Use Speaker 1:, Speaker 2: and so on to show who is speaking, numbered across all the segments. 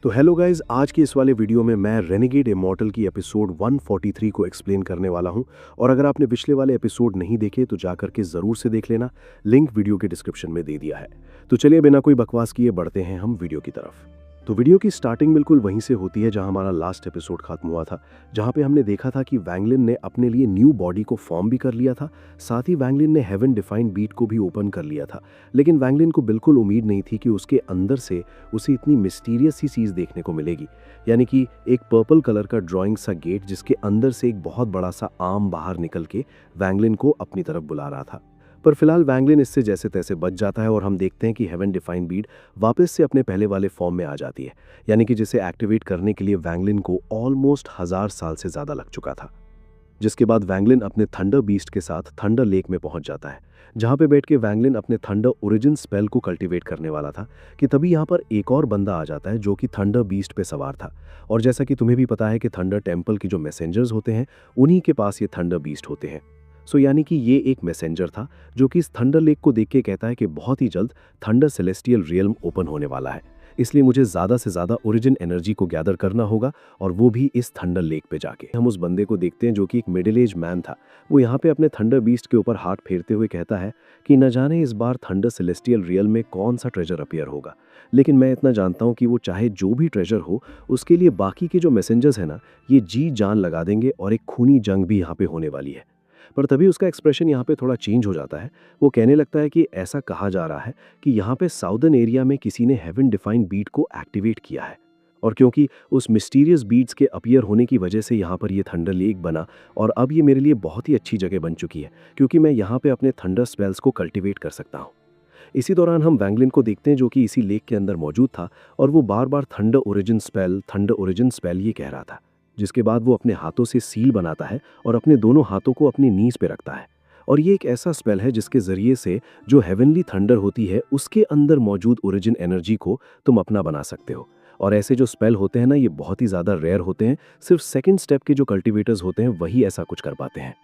Speaker 1: तो hello guys, आज की इस वाले वीडियो में मैं रेनेगेड इमॉर्टल की एपिसोड 143 को एक्सप्लेन करने वाला हूं। और अगर आपने पिछले वाले एपिसोड नहीं देखे तो जाकर के ज़रूर से देख लेना, लिंक वीडियो के डिस्क्रिप्शन में दे दिया है। तो चलिए बिना कोई बकवास किए बढ़ते हैं हम वीडियो की तरफ। तो वीडियो की स्टार्टिंग बिल्कुल वहीं से होती है जहां हमारा लास्ट एपिसोड खत्म हुआ था, जहां पे हमने देखा था कि वैंगलिन ने अपने लिए न्यू बॉडी को फॉर्म भी कर लिया था। साथ ही वैंगलिन ने हेवन डिफाइंड बीट को भी ओपन कर लिया था। लेकिन वैंगलिन को बिल्कुल उम्मीद नहीं थी कि उसके अंदर से उसे इतनी मिस्टीरियस सी चीज़ देखने को मिलेगी, यानी कि एक पर्पल कलर का ड्राइंग सा गेट जिसके अंदर से एक बहुत बड़ा सा आर्म बाहर निकल के वैंगलिन को अपनी तरफ बुला रहा था। पर फिलहाल वैंगलिन इससे जैसे तैसे बच जाता है और हम देखते हैं कि हेवन डिफाइंड बीट वापस से अपने पहले वाले फॉर्म में आ जाती है, यानी कि जिसे एक्टिवेट करने के लिए वैंगलिन को ऑलमोस्ट 1000 साल से ज़्यादा लग चुका था। जिसके बाद वैंगलिन अपने थंडर बीस्ट के साथ थंडर लेक में पहुंच जाता है, जहां पे बैठ के वैंगलिन अपने थंडर ओरिजिन स्पेल को कल्टीवेट करने वाला था कि तभी यहां पर एक और बंदा आ जाता है जो कि थंडर बीस्ट पे सवार था। और जैसा कि तुम्हें भी पता है कि थंडर टेम्पल की जो मैसेंजर्स होते हैं उन्हीं के पास ये थंडर बीस्ट होते हैं। यानी कि ये एक मैसेंजर था जो कि इस थंडर लेक को देख के कहता है कि बहुत ही जल्द थंडर सेलेस्टियल रियल्म ओपन होने वाला है, इसलिए मुझे ज़्यादा से ज़्यादा ओरिजिन एनर्जी को गैदर करना होगा, और वो भी इस थंडर लेक पे जाके। हम उस बंदे को देखते हैं जो कि एक मिडिल एज मैन था। वो यहाँ पे अपने थंडर बीस्ट के ऊपर हाथ फेरते हुए कहता है कि न जाने इस बार थंडर सेलेस्टियल रियल में कौन सा ट्रेजर अपीयर होगा, लेकिन मैं इतना जानता हूँ कि वो चाहे जो भी ट्रेजर हो उसके लिए बाकी के जो मैसेंजर्स हैं ना, ये जी जान लगा देंगे और एक खूनी जंग भी यहाँ पे होने वाली है। पर तभी उसका एक्सप्रेशन यहाँ पे थोड़ा चेंज हो जाता है। वो कहने लगता है कि ऐसा कहा जा रहा है कि यहाँ पे साउदर्न एरिया में किसी ने हेवन डिफाइंड बीट को एक्टिवेट किया है, और क्योंकि उस मिस्टीरियस बीट्स के अपीयर होने की वजह से यहाँ पर ये थंडर लेक बना, और अब ये मेरे लिए बहुत ही अच्छी जगह बन चुकी है क्योंकि मैं यहाँ पे अपने थंडर स्पेल्स को कल्टिवेट कर सकता हूँ। इसी दौरान हम वैंगलिन को देखते हैं जो कि इसी लेक के अंदर मौजूद था, और वो बार बार थंडर ओरिजिन स्पेल ये कह रहा था। जिसके बाद वो अपने हाथों से सील बनाता है और अपने दोनों हाथों को अपनी नीज पे रखता है। और ये एक ऐसा स्पेल है जिसके ज़रिए से जो हेवनली थंडर होती है उसके अंदर मौजूद ओरिजिन एनर्जी को तुम अपना बना सकते हो। और ऐसे जो स्पेल होते हैं ना, ये बहुत ही ज़्यादा रेयर होते हैं। सिर्फ सेकंड स्टेप के जो कल्टिवेटर्स होते हैं वही ऐसा कुछ कर पाते हैं।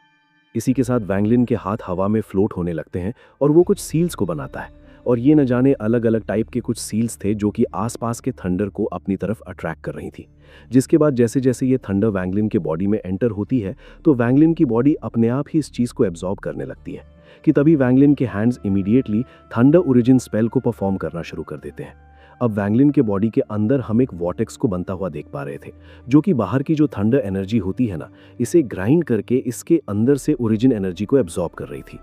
Speaker 1: इसी के साथ वैंगलिन के हाथ हवा में फ्लोट होने लगते हैं और वो कुछ सील्स को बनाता है। और ये न जाने अलग अलग टाइप के कुछ सील्स थे जो कि आसपास के थंडर को अपनी तरफ अट्रैक्ट कर रही थी। जिसके बाद जैसे जैसे ये थंडर वैंगलिन के बॉडी में एंटर होती है तो वैंगलिन की बॉडी अपने आप ही इस चीज़ को एब्जॉर्ब करने लगती है कि तभी वैंगलिन के hands immediately thunder origin spell को परफॉर्म करना शुरू कर देते हैं। अब वैंगलिन के बॉडी के अंदर हम एक वॉर्टेक्स को बनता हुआ देख पा रहे थे, जो कि बाहर की जो थंडर एनर्जी होती है ना, इसे ग्राइंड करके इसके अंदर से ओरिजिन एनर्जी को एब्जॉर्ब कर रही थी।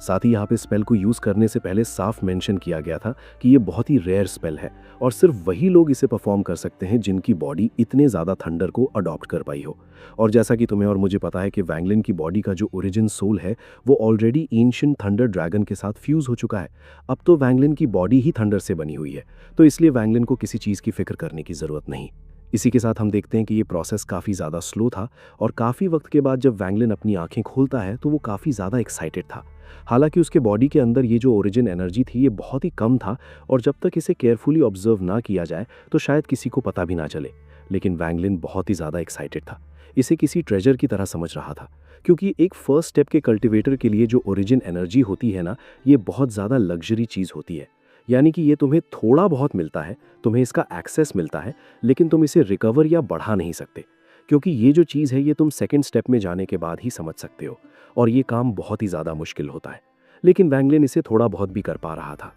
Speaker 1: साथ ही यहाँ पे स्पेल को यूज़ करने से पहले साफ मेंशन किया गया था कि ये बहुत ही रेयर स्पेल है और सिर्फ वही लोग इसे परफॉर्म कर सकते हैं जिनकी बॉडी इतने ज़्यादा थंडर को अडॉप्ट कर पाई हो। और जैसा कि तुम्हें और मुझे पता है कि वैंगलिन की बॉडी का जो ओरिजिन सोल है वो ऑलरेडी एंशिएंट थंडर ड्रैगन के साथ फ्यूज़ हो चुका है। अब तो वैंगलिन की बॉडी ही थंडर से बनी हुई है, तो इसलिए वैंगलिन को किसी चीज़ की फिक्र करने की ज़रूरत नहीं। इसी के साथ हम देखते हैं कि ये प्रोसेस काफ़ी ज़्यादा स्लो था, और काफ़ी वक्त के बाद जब वैंगलिन अपनी आंखें खोलता है तो वो काफ़ी ज़्यादा एक्साइटेड था। हालांकि उसके बॉडी के अंदर ये जो ओरिजिन एनर्जी थी ये बहुत ही कम था, और जब तक इसे केयरफुली ऑब्जर्व ना किया जाए तो शायद किसी को पता भी ना चले। लेकिन वैंगलिन बहुत ही ज़्यादा एक्साइटेड था, इसे किसी ट्रेजर की तरह समझ रहा था, क्योंकि एक फर्स्ट स्टेप के कल्टिवेटर के लिए जो ओरिजिन एनर्जी होती है ना, ये बहुत ज़्यादा लग्जरी चीज़ होती है। यानी कि ये तुम्हें थोड़ा बहुत मिलता है, तुम्हें इसका एक्सेस मिलता है, लेकिन तुम इसे रिकवर या बढ़ा नहीं सकते, क्योंकि ये जो चीज़ है ये तुम सेकंड स्टेप में जाने के बाद ही समझ सकते हो, और ये काम बहुत ही ज़्यादा मुश्किल होता है। लेकिन वैंगलिन इसे थोड़ा बहुत भी कर पा रहा था।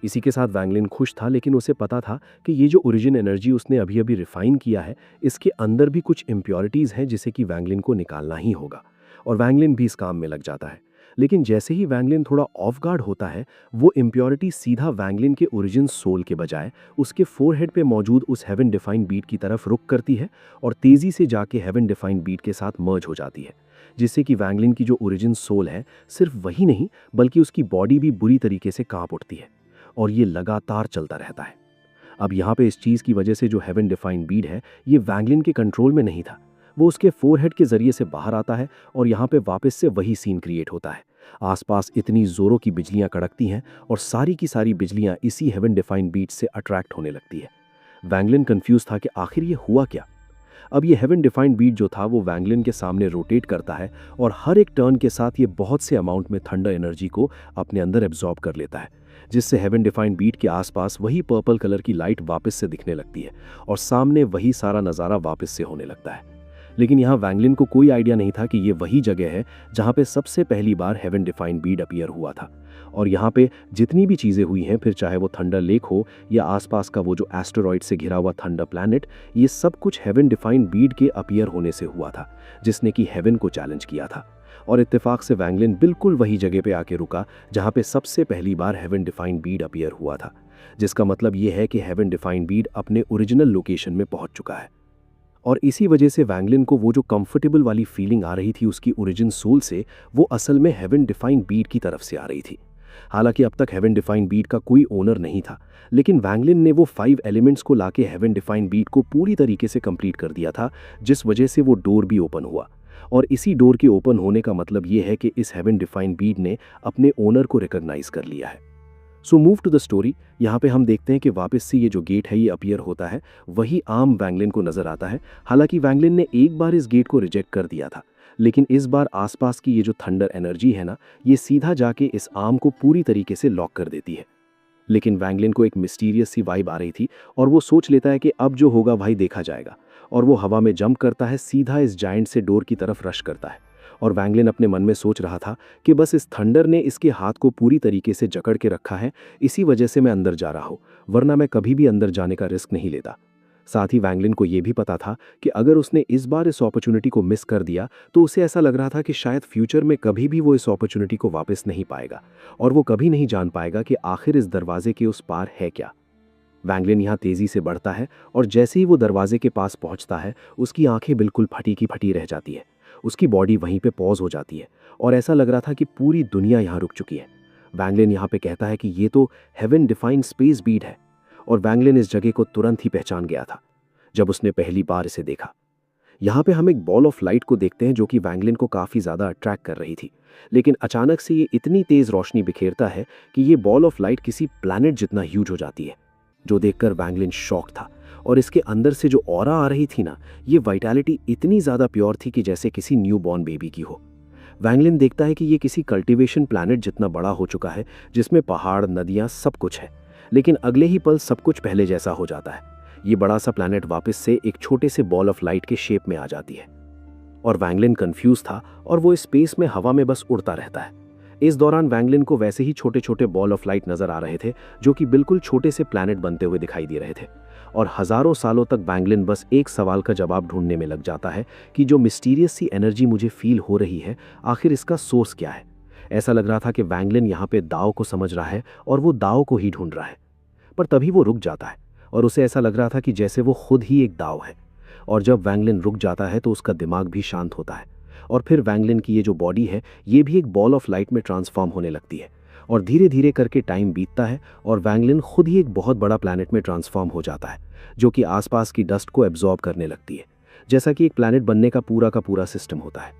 Speaker 1: इसी के साथ वैंगलिन खुश था, लेकिन उसे पता था कि ये जो ओरिजिन एनर्जी उसने अभी अभी रिफाइन किया है, इसके अंदर भी कुछ इम्प्योरिटीज़ हैं जिसे कि वैंगलिन को निकालना ही होगा, और वैंगलिन भी इस काम में लग जाता है। लेकिन जैसे ही वैंगलिन थोड़ा ऑफ गार्ड होता है, वो इम्प्योरिटी सीधा वैंगलिन के ओरिजिन सोल के बजाय उसके फोरहेड पे मौजूद उस हेवन डिफाइंड बीट की तरफ रुख करती है और तेज़ी से जाके हेवन डिफाइंड बीट के साथ मर्ज हो जाती है, जिससे कि वैंगलिन की जो ओरिजिन सोल है सिर्फ वही नहीं बल्कि उसकी बॉडी भी बुरी तरीके से कांप उठती है, और ये लगातार चलता रहता है। अब यहाँ पे इस चीज़ की वजह से जो हेवन डिफाइंड बीट है ये वैंगलिन के कंट्रोल में नहीं था। वो उसके फोरहेड के जरिए से बाहर आता है और यहाँ पे वापस से वही सीन क्रिएट होता है। आसपास इतनी जोरों की बिजलियाँ कड़कती हैं और सारी की सारी बिजलियाँ इसी हेवन डिफाइंड बीट से अट्रैक्ट होने लगती है। वैंगलिन कंफ्यूज था कि आखिर ये हुआ क्या। अब ये हेवन डिफाइंड बीट जो था वो वैंगलिन के सामने रोटेट करता है, और हर एक टर्न के साथ ये बहुत से अमाउंट में थंडर एनर्जी को अपने अंदर एब्जॉर्ब कर लेता है, जिससे हेवन डिफाइंड बीट के आसपास वही पर्पल कलर की लाइट वापस से दिखने लगती है और सामने वही सारा नज़ारा वापस से होने लगता है। लेकिन यहाँ वैंगलिन को कोई आइडिया नहीं था कि ये वही जगह है जहाँ पे सबसे पहली बार हेवन डिफाइंड बीट अपीयर हुआ था। और यहाँ पे जितनी भी चीज़ें हुई हैं, फिर चाहे वो थंडर लेक हो या आसपास का वो जो एस्टेरॉइड से घिरा हुआ थंडर प्लैनेट, ये सब कुछ हेवन डिफाइंड बीट के अपीयर होने से हुआ था, जिसने कि हेवन को चैलेंज किया था। और इत्तेफाक से वैंगलिन बिल्कुल वही जगह पे आके रुका जहाँ पे सबसे पहली बार हेवन डिफाइंड बीट अपीयर हुआ था, जिसका मतलब ये है कि हेवन डिफाइंड बीट अपने ओरिजिनल लोकेशन में पहुंच चुका है। और इसी वजह से वैंगलिन को वो जो कंफर्टेबल वाली फीलिंग आ रही थी उसकी ओरिजिन सोल से, वो असल में हेवन डिफाइंड बीट की तरफ से आ रही थी। हालांकि अब तक हेवन डिफाइंड बीट का कोई ओनर नहीं था, लेकिन वैंगलिन ने वो 5 एलिमेंट्स को लाके हेवन डिफाइंड बीट को पूरी तरीके से कंप्लीट कर दिया था, जिस वजह से वो डोर भी ओपन हुआ। और इसी डोर के ओपन होने का मतलब ये है कि इस हेवन डिफाइंड बीट ने अपने ओनर को रिकॉग्नाइज कर लिया है। So move to the story. यहाँ पे हम देखते हैं कि वापस से ये जो गेट है ये अपीयर होता है, वही आर्म वैंगलिन को नजर आता है। हालांकि वैंगलिन ने एक बार इस गेट को रिजेक्ट कर दिया था, लेकिन इस बार आसपास की ये जो थंडर एनर्जी है ना, ये सीधा जाके इस आर्म को पूरी तरीके से लॉक कर देती है। लेकिन वैंगलिन को एक मिस्टीरियस सी वाइब आ रही थी और वो सोच लेता है कि अब जो होगा भाई देखा जाएगा, और वो हवा में जंप करता है, सीधा इस जायंट से डोर की तरफ रश करता है। और वैंगलिन अपने मन में सोच रहा था कि बस इस थंडर ने इसके हाथ को पूरी तरीके से जकड़ के रखा है, इसी वजह से मैं अंदर जा रहा हूँ, वरना मैं कभी भी अंदर जाने का रिस्क नहीं लेता। साथ ही वैंगलिन को यह भी पता था कि अगर उसने इस बार इस अपॉर्चुनिटी को मिस कर दिया तो उसे ऐसा लग रहा था कि शायद फ्यूचर में कभी भी वो इस अपॉर्चुनिटी को वापस नहीं पाएगा, और वो कभी नहीं जान पाएगा कि आखिर इस दरवाजे के उस पार है क्या। वैंगलिन यहाँ तेजी से बढ़ता है और जैसे ही वो दरवाजे के पास पहुंचता है, उसकी आंखें बिल्कुल फटी की फटी रह जाती है। उसकी बॉडी वहीं पे पॉज हो जाती है और ऐसा लग रहा था कि पूरी दुनिया यहाँ रुक चुकी है। वैंगलिन यहाँ पे कहता है कि ये तो हेवन डिफाइंड स्पेस बीट है, और वैंगलिन इस जगह को तुरंत ही पहचान गया था जब उसने पहली बार इसे देखा। यहाँ पे हम एक बॉल ऑफ लाइट को देखते हैं जो कि वैंगलिन को काफ़ी ज़्यादा अट्रैक्ट कर रही थी, लेकिन अचानक से ये इतनी तेज़ रोशनी बिखेरता है कि ये बॉल ऑफ लाइट किसी प्लैनेट जितना ह्यूज हो जाती है, जो देखकर वैंगलिन शॉक था। और इसके अंदर से जो ऑरा आ रही थी ना, ये वाइटैलिटी इतनी ज़्यादा प्योर थी कि जैसे किसी न्यू बॉर्न बेबी की हो। वैंगलिन देखता है कि ये किसी कल्टीवेशन प्लैनेट जितना बड़ा हो चुका है, जिसमें पहाड़, नदियाँ, सब कुछ है। लेकिन अगले ही पल सब कुछ पहले जैसा हो जाता है। ये बड़ा सा प्लैनेट वापस से एक छोटे से बॉल ऑफ लाइट के शेप में आ जाती है, और वैंगलिन कंफ्यूज था और वो इस स्पेस में हवा में बस उड़ता रहता है। इस दौरान वैंगलिन को वैसे ही छोटे छोटे बॉल ऑफ लाइट नजर आ रहे थे जो कि बिल्कुल छोटे से प्लैनेट बनते हुए दिखाई दे रहे थे, और हजारों सालों तक वैंगलिन बस एक सवाल का जवाब ढूंढने में लग जाता है कि जो मिस्टीरियस सी एनर्जी मुझे फील हो रही है, आखिर इसका सोर्स क्या है। ऐसा लग रहा था कि वैंगलिन यहाँ पे दाव को समझ रहा है और वो दाव को ही ढूंढ रहा है, पर तभी वो रुक जाता है और उसे ऐसा लग रहा था कि जैसे वो खुद ही एक दाव है। और जब वैंगलिन रुक जाता है तो उसका दिमाग भी शांत होता है, और फिर वैंगलिन की ये जो बॉडी है ये भी एक बॉल ऑफ लाइट में ट्रांसफॉर्म होने लगती है, और धीरे धीरे करके टाइम बीतता है और वैंगलिन खुद ही एक बहुत बड़ा प्लैनेट में ट्रांसफॉर्म हो जाता है, जो कि आसपास की डस्ट को एब्जॉर्ब करने लगती है, जैसा कि एक प्लैनेट बनने का पूरा सिस्टम होता है।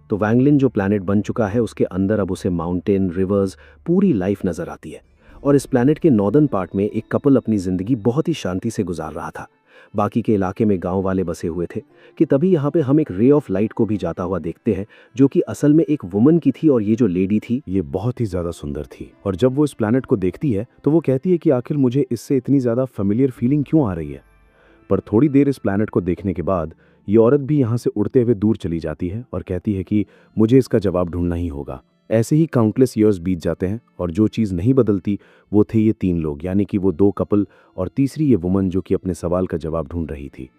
Speaker 1: तो वैंगलिन जो प्लैनेट बन चुका है उसके अंदर अब उसे माउंटेन, रिवर्स, पूरी लाइफ नजर आती है। और इस प्लैनेट के नॉर्दर्न पार्ट में एक कपल अपनी जिंदगी बहुत ही शांति से गुजार रहा था। बाकी के इलाके में गांव वाले बसे हुए थे कि तभी यहाँ पे हम एक रे ऑफ लाइट को भी जाता हुआ देखते हैं, जो कि असल में एक वुमन की थी, और ये जो लेडी थी
Speaker 2: ये बहुत ही ज़्यादा सुंदर थी। और जब वो इस प्लैनेट को देखती है तो वो कहती है कि आखिर मुझे इससे इतनी ज़्यादा फेमिलियर फीलिंग क्यों आ रही है। पर थोड़ी देर इस प्लैनेट को देखने के बाद ये औरत भी यहाँ से उड़ते हुए दूर चली जाती है और कहती है कि मुझे इसका जवाब ढूंढना ही होगा। ऐसे ही काउंटलेस ईयर्स बीत जाते हैं और जो चीज़ नहीं बदलती वो थे ये 3 लोग, यानी कि वो 2 कपल और तीसरी ये वुमन जो कि अपने सवाल का जवाब ढूंढ रही थी।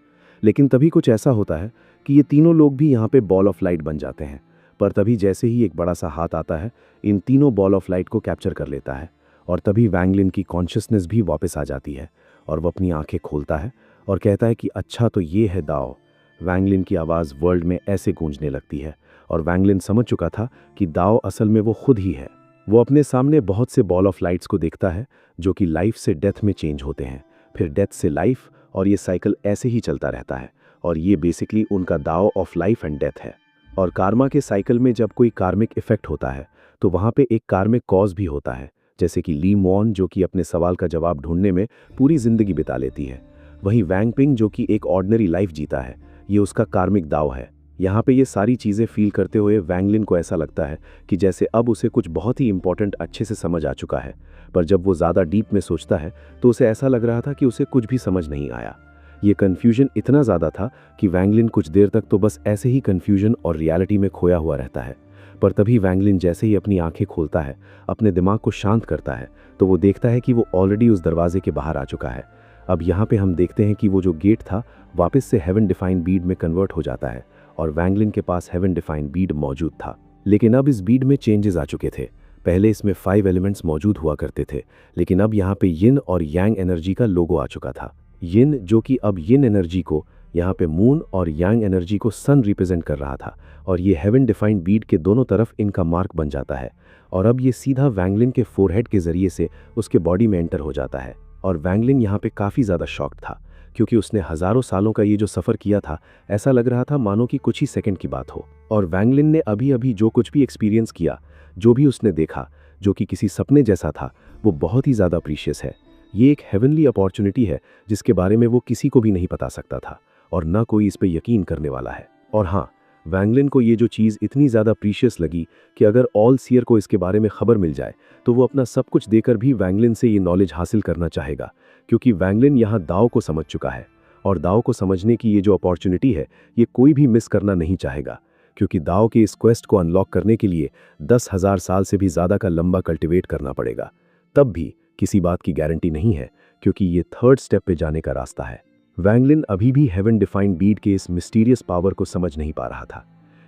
Speaker 2: लेकिन तभी कुछ ऐसा होता है कि ये तीनों लोग भी यहाँ पे बॉल ऑफ लाइट बन जाते हैं। पर तभी जैसे ही एक बड़ा सा हाथ आता है, इन तीनों बॉल ऑफ लाइट को कैप्चर कर लेता है, और तभी वैंगलिन की कॉन्शियसनेस भी वापस आ जाती है और वो अपनी आंखें खोलता है और कहता है कि अच्छा तो ये है दाव। वैंगलिन की आवाज़ वर्ल्ड में ऐसे गूंजने लगती है और वैंगलिन समझ चुका था कि दाव असल में वो खुद ही है। वो अपने सामने बहुत से बॉल ऑफ लाइट्स को देखता है जो कि लाइफ से डेथ में चेंज होते हैं, फिर डेथ से लाइफ, और ये साइकिल ऐसे ही चलता रहता है। और ये बेसिकली उनका दाव ऑफ लाइफ एंड डेथ है। और कार्मा के साइकिल में जब कोई कार्मिक इफेक्ट होता है तो वहाँ पे एक कार्मिक कॉज भी होता है, जैसे कि ली मॉन जो कि अपने सवाल का जवाब ढूंढने में पूरी जिंदगी बिता लेती है। वहीं वैंग पिंग जो कि एक ऑर्डिनरी लाइफ जीता है, ये उसका कार्मिक दाव है, यहाँ पे ये सारी चीज़ें फील करते हुए वैंगलिन को ऐसा लगता है कि जैसे अब उसे कुछ बहुत ही इंपॉर्टेंट अच्छे से समझ आ चुका है। पर जब वो ज़्यादा डीप में सोचता है तो उसे ऐसा लग रहा था कि उसे कुछ भी समझ नहीं आया। ये कन्फ्यूजन इतना ज़्यादा था कि वैंगलिन कुछ देर तक तो बस ऐसे ही कन्फ्यूजन और रियलिटी में खोया हुआ रहता है। पर तभी वैंगलिन जैसे ही अपनी आंखें खोलता है, अपने दिमाग को शांत करता है, तो वो देखता है कि वो ऑलरेडी उस दरवाजे के बाहर आ चुका है। अब यहाँ पे हम देखते हैं कि वो जो गेट था वापस से हेवन डिफाइंड बीड में कन्वर्ट हो जाता है और वैंगलिन के पास हेवन डिफाइंड बीड मौजूद था। लेकिन अब इस बीड में चेंजेस आ चुके थे। पहले इसमें 5 एलिमेंट्स मौजूद हुआ करते थे, लेकिन अब यहाँ पे यिन और यांग एनर्जी का लोगो आ चुका था। यिन जो कि अब यिन एनर्जी को, यहाँ पे मून, और यांग एनर्जी को सन रिप्रेजेंट कर रहा था, और ये हेवन डिफाइंड बीड के दोनों तरफ इनका मार्क बन जाता है। और अब ये सीधा वैंगलिन के फोरहेड के जरिए से उसके बॉडी में एंटर हो जाता है। और वैंगलिन यहाँ पे काफ़ी ज़्यादा शॉक्ड था, क्योंकि उसने हज़ारों सालों का ये जो सफ़र किया था, ऐसा लग रहा था मानो कि कुछ ही सेकंड की बात हो। और वैंगलिन ने अभी अभी जो कुछ भी एक्सपीरियंस किया, जो भी उसने देखा, जो कि किसी सपने जैसा था, वो बहुत ही ज़्यादा प्रीशियस है। ये एक हेवनली अपॉर्चुनिटी है जिसके बारे में वो किसी को भी नहीं बता सकता था, और ना कोई इस पर यकीन करने वाला है। और हाँ, वैंगलिन को ये जो चीज़ इतनी ज़्यादा प्रीशियस लगी कि अगर ऑल सीयर को इसके बारे में खबर मिल जाए तो वो अपना सब कुछ देकर भी वैंगलिन से ये नॉलेज हासिल करना चाहेगा, क्योंकि वैंगलिन यहाँ दाओ को समझ चुका है। और दाओ को समझने की ये जो अपॉर्चुनिटी है, ये कोई भी मिस करना नहीं चाहेगा, क्योंकि दाओ के इस क्वेस्ट को अनलॉक करने के लिए 10,000 साल से भी ज़्यादा का लंबा कल्टिवेट करना पड़ेगा। तब भी किसी बात की गारंटी नहीं है, क्योंकि ये 3rd स्टेप पे जाने का रास्ता है। वैंगलिन अभी भी हेवन डिफाइंड बीड के इस मिस्टीरियस पावर को समझ नहीं पा रहा था।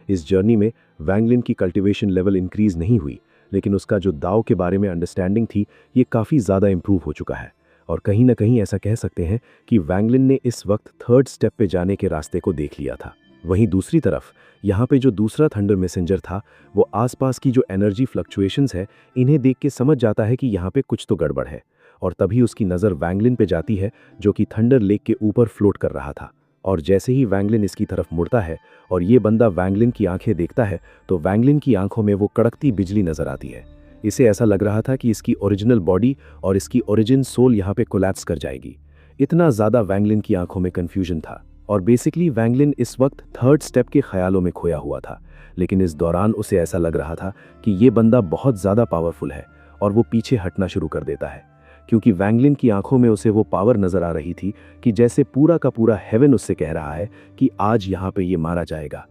Speaker 2: इस जर्नी में वैंगलिन की कल्टिवेशन लेवल इंक्रीज नहीं हुई, लेकिन उसका जो दाओ के बारे में अंडरस्टैंडिंग थी, ये काफ़ी ज़्यादा इंप्रूव हो चुका है। और कहीं ना कहीं ऐसा कह सकते हैं कि वैंगलिन ने इस वक्त 3rd स्टेप पे जाने के रास्ते को देख लिया था। वहीं दूसरी तरफ यहाँ पे जो दूसरा थंडर मैसेंजर था, वो आसपास की जो एनर्जी फ्लक्चुएशंस है, इन्हें देख के समझ जाता है कि यहाँ पे कुछ तो गड़बड़ है। और तभी उसकी नज़र वैंगलिन पे जाती है, जो कि थंडर लेक के ऊपर फ्लोट कर रहा था। और जैसे ही वैंगलिन इसकी तरफ मुड़ता है और ये बंदा वैंगलिन की आंखें देखता है, तो वैंगलिन की आंखों में वो कड़कती बिजली नजर आती है। इसे ऐसा लग रहा था कि इसकी ओरिजिनल बॉडी और इसकी ओरिजिन सोल यहाँ पे कोलैप्स कर जाएगी। इतना ज़्यादा वैंगलिन की आंखों में कन्फ्यूजन था। और बेसिकली वैंगलिन इस वक्त 3rd स्टेप के ख्यालों में खोया हुआ था, लेकिन इस दौरान उसे ऐसा लग रहा था कि ये बंदा बहुत ज़्यादा पावरफुल है, और वो पीछे हटना शुरू कर देता है, क्योंकि वैंगलिन की आंखों में उसे वो पावर नजर आ रही थी कि जैसे पूरा का पूरा हेवन उससे कह रहा है कि आज यहाँ पे ये मारा जाएगा।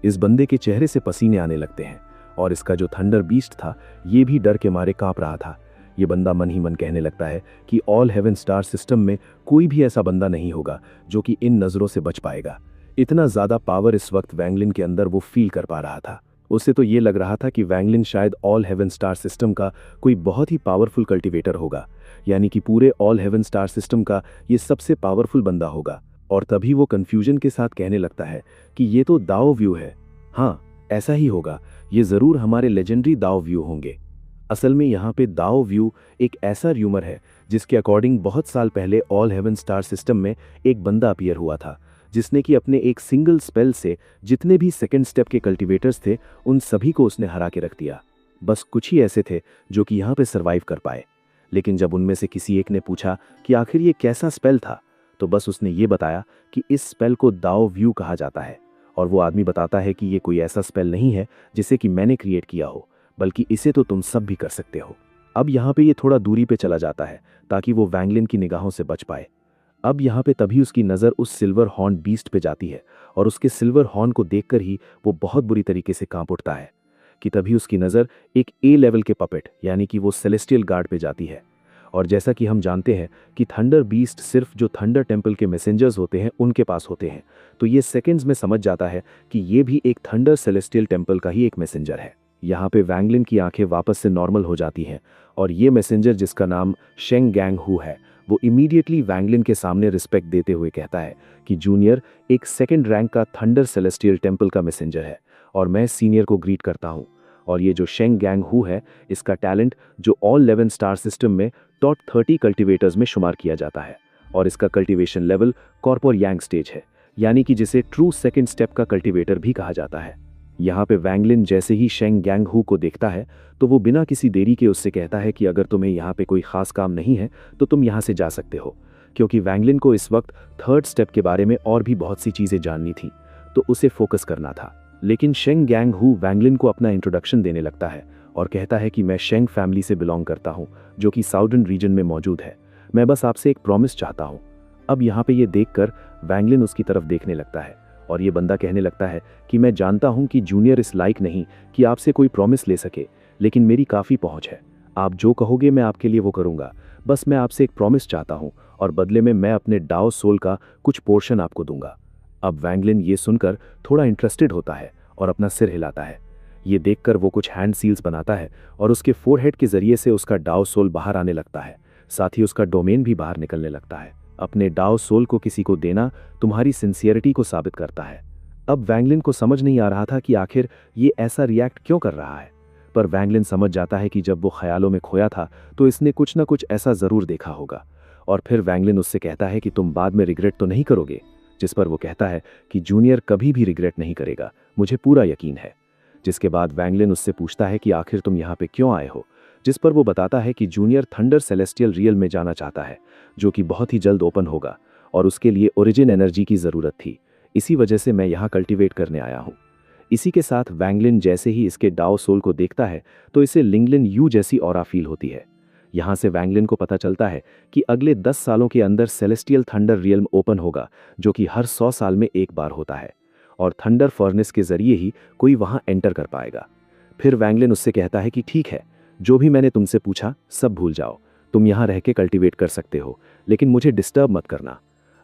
Speaker 2: इस बंदे के चेहरे से पसीने आने लगते हैं, और इसका जो थंडर बीस्ट था, ये भी डर के मारे कांप रहा था। ये बंदा मन ही मन कहने लगता है कि ऑल हेवन स्टार सिस्टम में कोई भी ऐसा बंदा नहीं होगा जो कि इन नज़रों से बच पाएगा। इतना ज़्यादा पावर इस वक्त वैंगलिन के अंदर वो फील कर पा रहा था। उसे तो ये लग रहा था कि वैंगलिन शायद ऑल हेवन स्टार सिस्टम का कोई बहुत ही पावरफुल कल्टिवेटर होगा, यानी कि पूरे ऑल हेवन स्टार सिस्टम का ये सबसे पावरफुल बंदा होगा। और तभी वो कन्फ्यूजन के साथ कहने लगता है कि ये तो दाओ व्यू है। हाँ, ऐसा ही होगा, ये ज़रूर हमारे लेजेंडरी दाओ व्यू होंगे। असल में यहाँ पे दाओ व्यू एक ऐसा र्यूमर है जिसके अकॉर्डिंग बहुत साल पहले ऑल हेवन स्टार सिस्टम में एक बंदा अपीयर हुआ था, जिसने कि अपने एक सिंगल स्पेल से जितने भी 2nd स्टेप के कल्टिवेटर्स थे, उन सभी को उसने हरा के रख दिया। बस कुछ ही ऐसे थे जो कि यहाँ पे सर्वाइव कर पाए। लेकिन जब उनमें से किसी एक ने पूछा कि आखिर ये कैसा स्पेल था, तो बस उसने ये बताया कि इस स्पेल को दाओ व्यू कहा जाता है। और वो आदमी बताता है कि ये कोई ऐसा स्पेल नहीं है जिसे कि मैंने क्रिएट किया हो, बल्कि इसे तो तुम सब भी कर सकते हो। अब यहाँ पे ये थोड़ा दूरी पे चला जाता है ताकि वो वैंगलिन की निगाहों से बच पाए। अब यहाँ पे तभी उसकी नज़र उस सिल्वर हॉर्न बीस्ट पे जाती है, और उसके सिल्वर हॉर्न को देखकर ही वो बहुत बुरी तरीके से कांप उठता है कि तभी उसकी नज़र एक A लेवल के पपेट यानी कि वो सेलेस्टियल गार्ड पे जाती है। और जैसा कि हम जानते हैं कि थंडर बीस्ट सिर्फ जो थंडर टेम्पल के मैसेंजर्स होते हैं उनके पास होते हैं, तो ये सेकेंड्स में समझ जाता है कि ये भी एक थंडर सेलेस्टियल टेम्पल का ही एक मैसेंजर है। यहाँ पे वैंगलिन की आंखें वापस से नॉर्मल हो जाती हैं, और ये मैसेंजर जिसका नाम शेंग गैंग हू है, वो इमीडिएटली वैंगलिन के सामने रिस्पेक्ट देते हुए कहता है कि जूनियर एक 2nd रैंक का थंडर सेलेस्टियल टेम्पल का मैसेंजर है, और मैं सीनियर को ग्रीट करता हूँ। और ये जो शेंग गैंग हू है, इसका टैलेंट जो ऑल 11 स्टार सिस्टम में टॉप 30 कल्टिवेटर्स में शुमार किया जाता है, और इसका कल्टिवेशन लेवल कॉर्पोर यांग स्टेज है, यानी कि जिसे ट्रू 2nd स्टेप का कल्टिवेटर भी कहा जाता है। यहाँ पे वैंगलिन जैसे ही शेंग गैंग हू को देखता है, तो वो बिना किसी देरी के उससे कहता है कि अगर तुम्हें यहाँ पे कोई खास काम नहीं है तो तुम यहाँ से जा सकते हो, क्योंकि वैंगलिन को इस वक्त 3rd स्टेप के बारे में और भी बहुत सी चीज़ें जाननी थी। तो उसे फोकस करना था। लेकिन शेंग गैंग हू वैंगलिन को अपना इंट्रोडक्शन देने लगता है और कहता है कि मैं शेंग फैमिली से बिलोंग करता हूँ, जो कि साउदर्न रीजन में मौजूद है। मैं बस आपसे एक प्रॉमिस चाहता हूँ। अब यहाँ पे ये देखकर वैंगलिन उसकी तरफ देखने लगता है और ये बंदा कहने लगता है कि मैं जानता हूँ कि जूनियर इस लायक नहीं कि आपसे कोई प्रॉमिस ले सके, लेकिन मेरी काफ़ी पहुँच है। आप जो कहोगे मैं आपके लिए वो करूँगा। बस मैं आपसे एक प्रॉमिस चाहता हूँ और बदले में मैं अपने डाओ सोल का कुछ पोर्शन आपको दूंगा। अब वैंगलिन ये सुनकर थोड़ा इंटरेस्टेड होता है और अपना सिर हिलाता है। ये देखकर वो कुछ हैंड सील्स बनाता है और उसके फोरहेड के जरिए से उसका डाओ सोल बाहर आने लगता है। साथ ही उसका डोमेन भी बाहर निकलने लगता है। अपने डाओ सोल को किसी को देना तुम्हारी सिंसियरिटी को साबित करता है। अब वैंगलिन को समझ नहीं आ रहा था कि आखिर ये ऐसा रिएक्ट क्यों कर रहा है, पर वैंगलिन समझ जाता है कि जब वो ख्यालों में खोया था तो इसने कुछ ना कुछ ऐसा जरूर देखा होगा। और फिर वैंगलिन उससे कहता है कि तुम बाद में रिग्रेट तो नहीं करोगे, जिस पर वो कहता है कि जूनियर कभी भी रिग्रेट नहीं करेगा, मुझे पूरा यकीन है। जिसके बाद वैंगलिन उससे पूछता है कि आखिर तुम यहाँ पे क्यों आए हो, जिस पर वो बताता है कि जूनियर थंडर सेलेस्टियल रियल में जाना चाहता है, जो कि बहुत ही जल्द ओपन होगा और उसके लिए ओरिजिन एनर्जी की ज़रूरत थी। इसी वजह से मैं यहाँ कल्टिवेट करने आया हूँ। इसी के साथ वैंगलिन जैसे ही इसके डाओ सोल को देखता है तो इसे लिंगलिन यू जैसी ऑरा फील होती है। यहाँ से वैंगलिन को पता चलता है कि अगले 10 सालों के अंदर सेलेस्टियल थंडर रियल्म ओपन होगा, जो कि हर 100 साल में एक बार होता है और थंडर फर्नेस के जरिए ही कोई वहाँ एंटर कर पाएगा। फिर वैंगलिन उससे कहता है कि ठीक है, जो भी मैंने तुमसे पूछा सब भूल जाओ, तुम यहाँ रह के कल्टिवेट कर सकते हो, लेकिन मुझे डिस्टर्ब मत करना।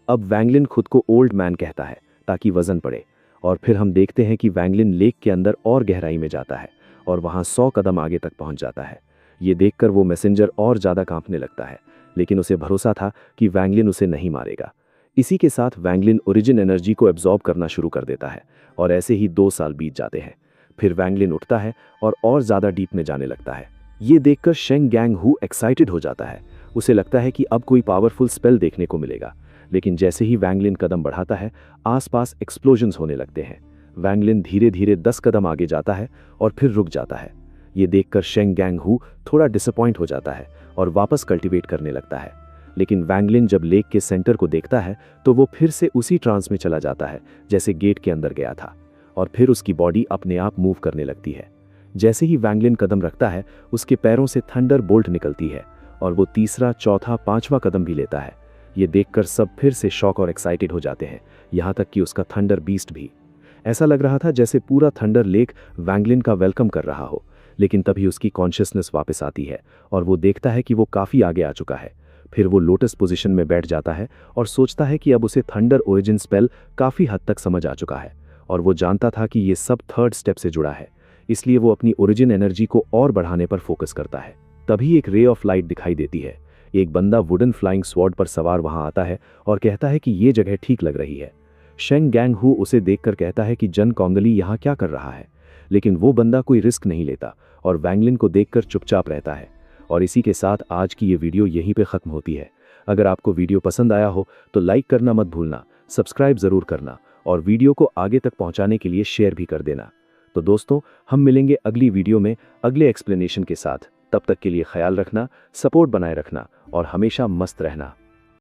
Speaker 2: अब वैंगलिन खुद को ओल्ड मैन कहता है ताकि वजन पड़े और फिर हम देखते हैं कि वैंगलिन लेक के अंदर और गहराई में जाता है और वहाँ 100 कदम आगे तक पहुँच जाता है। ये देखकर वो मैसेंजर और ज़्यादा कांपने लगता है, लेकिन उसे भरोसा था कि वैंगलिन उसे नहीं मारेगा। इसी के साथ वैंगलिन ओरिजिन एनर्जी को एब्जॉर्ब करना शुरू कर देता है और ऐसे ही 2 साल बीत जाते हैं। फिर वैंगलिन उठता है और ज़्यादा डीप में जाने लगता है। ये देखकर शेंग गैंग हू एक्साइटेड हो जाता है। उसे लगता है कि अब कोई पावरफुल स्पेल देखने को मिलेगा, लेकिन जैसे ही वैंगलिन कदम बढ़ाता है आसपास एक्सप्लोजन्स होने लगते हैं। वैंगलिन धीरे धीरे 10 कदम आगे जाता है और फिर रुक जाता है। ये देखकर शेंग गैंग हू थोड़ा डिसअपॉइंट हो जाता है और वापस कल्टिवेट करने लगता है। लेकिन वैंगलिन जब लेक के सेंटर को देखता है तो वो फिर से उसी ट्रांस में चला जाता है जैसे गेट के अंदर गया था और फिर उसकी बॉडी अपने आप मूव करने लगती है। जैसे ही वैंगलिन कदम रखता है उसके पैरों से थंडर बोल्ट निकलती है और वो तीसरा, चौथा, 5वां कदम भी लेता है। ये देखकर सब फिर से शॉक और एक्साइटेड हो जाते हैं, यहाँ तक कि उसका थंडर बीस्ट भी। ऐसा लग रहा था जैसे पूरा थंडर लेक वैंगलिन का वेलकम कर रहा हो। लेकिन तभी उसकी कॉन्शियसनेस वापस आती है और वो देखता है कि वो काफ़ी आगे आ चुका है। फिर वो लोटस पोजीशन में बैठ जाता है और सोचता है कि अब उसे थंडर ओरिजिन स्पेल काफ़ी हद तक समझ आ चुका है और वो जानता था कि ये सब 3rd स्टेप से जुड़ा है, इसलिए वो अपनी ओरिजिन एनर्जी को और बढ़ाने पर फोकस करता है। तभी एक रे ऑफ लाइट दिखाई देती है। एक बंदा वुडन फ्लाइंग स्वॉर्ड पर सवार वहां आता है और कहता है कि ये जगह ठीक लग रही है। शेंग गैंग हू उसे देखकर कहता है कि जन कोंगली यहाँ क्या कर रहा है, लेकिन वो बंदा कोई रिस्क नहीं लेता और वैंगलिन को देखकर चुपचाप रहता है। और इसी के साथ आज की ये वीडियो यहीं पे ख़त्म होती है। अगर आपको वीडियो पसंद आया हो तो लाइक करना मत भूलना, सब्सक्राइब ज़रूर करना और वीडियो को आगे तक पहुंचाने के लिए शेयर भी कर देना। तो दोस्तों, हम मिलेंगे अगली वीडियो में अगले एक्सप्लेनेशन के साथ। तब तक के लिए ख्याल रखना, सपोर्ट बनाए रखना और हमेशा मस्त रहना।